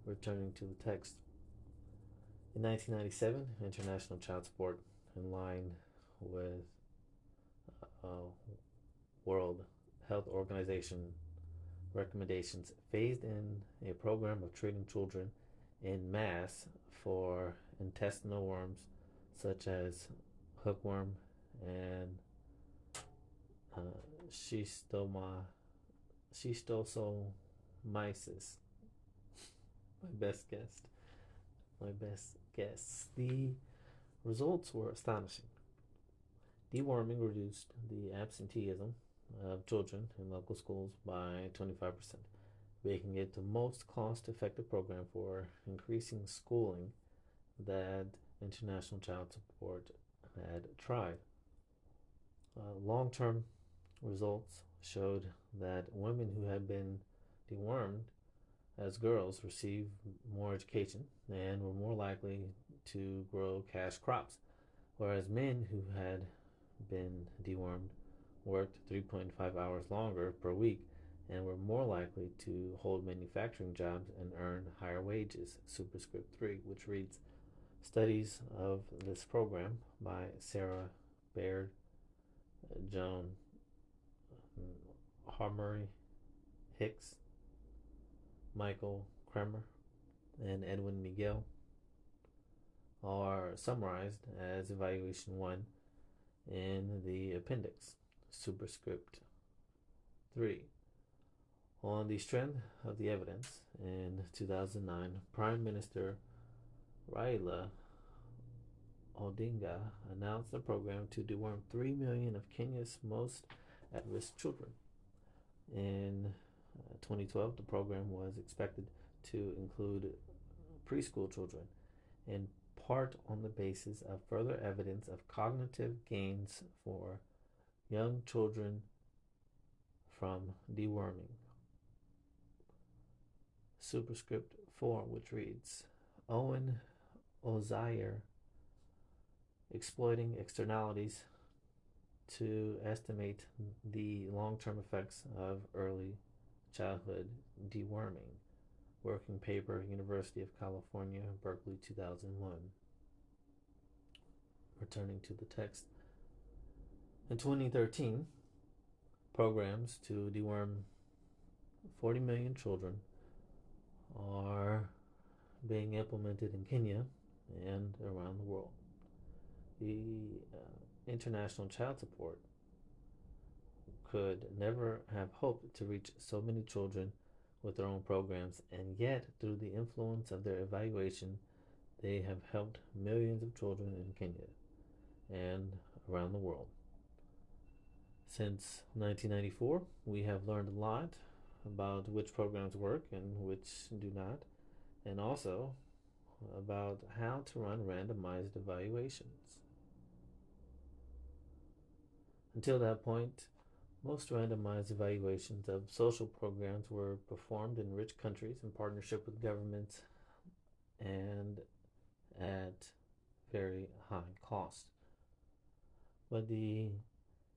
Returning to the text. In 1997, international child support, in line with uh, World Health Organization recommendations, phased in a program of treating children in mass for intestinal worms such as hookworm and uh, schistosomiasis. My best guess. My best guess. The results were astonishing. Deworming reduced the absenteeism of children in local schools by 25%, making it the most cost effective program for increasing schooling that international child support had tried. Long term results showed that women who had been dewormed as girls received more education and were more likely to grow cash crops, whereas men who had been dewormed worked 3.5 hours longer per week and were more likely to hold manufacturing jobs and earn higher wages. Superscript 3, which reads: Studies of this program by Sarah Baird, Joan Harmony Hicks, Michael Kremer, and Edwin Miguel are summarized as Evaluation 1 in the appendix. Superscript 3. On the strength of the evidence, in 2009, Prime Minister Raila Odinga announced a program to deworm 3 million of Kenya's most at-risk children. In 2012, the program was expected to include preschool children, in part on the basis of further evidence of cognitive gains for young children from deworming. Superscript 4, which reads: Owen Ozier, exploiting externalities to estimate the long-term effects of early childhood deworming. Working paper, University of California, Berkeley, 2001. Returning to the text. In 2013, programs to deworm 40 million children are being implemented in Kenya and around the world. The international child support could never have hoped to reach so many children with their own programs, and yet through the influence of their evaluation, they have helped millions of children in Kenya and around the world. Since 1994, we have learned a lot about which programs work and which do not, and also about how to run randomized evaluations. Until that point, most randomized evaluations of social programs were performed in rich countries in partnership with governments and at very high cost. But the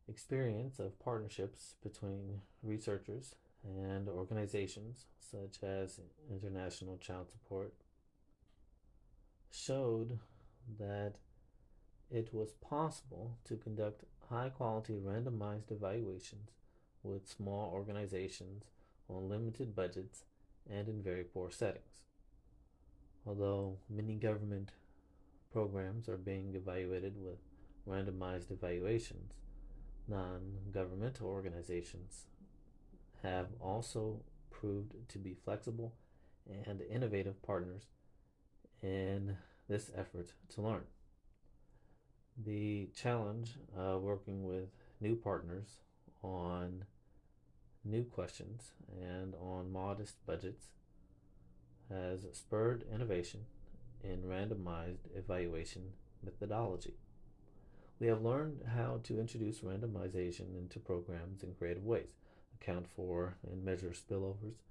experience of partnerships between researchers and organizations such as International Child Support showed that it was possible to conduct high-quality randomized evaluations with small organizations on limited budgets and in very poor settings. Although many government programs are being evaluated with randomized evaluations, non-governmental organizations have also proved to be flexible and innovative partners in this effort to learn. The challenge of working with new partners on new questions and on modest budgets has spurred innovation in randomized evaluation methodology. We have learned how to introduce randomization into programs in creative ways, account for and measure spillovers,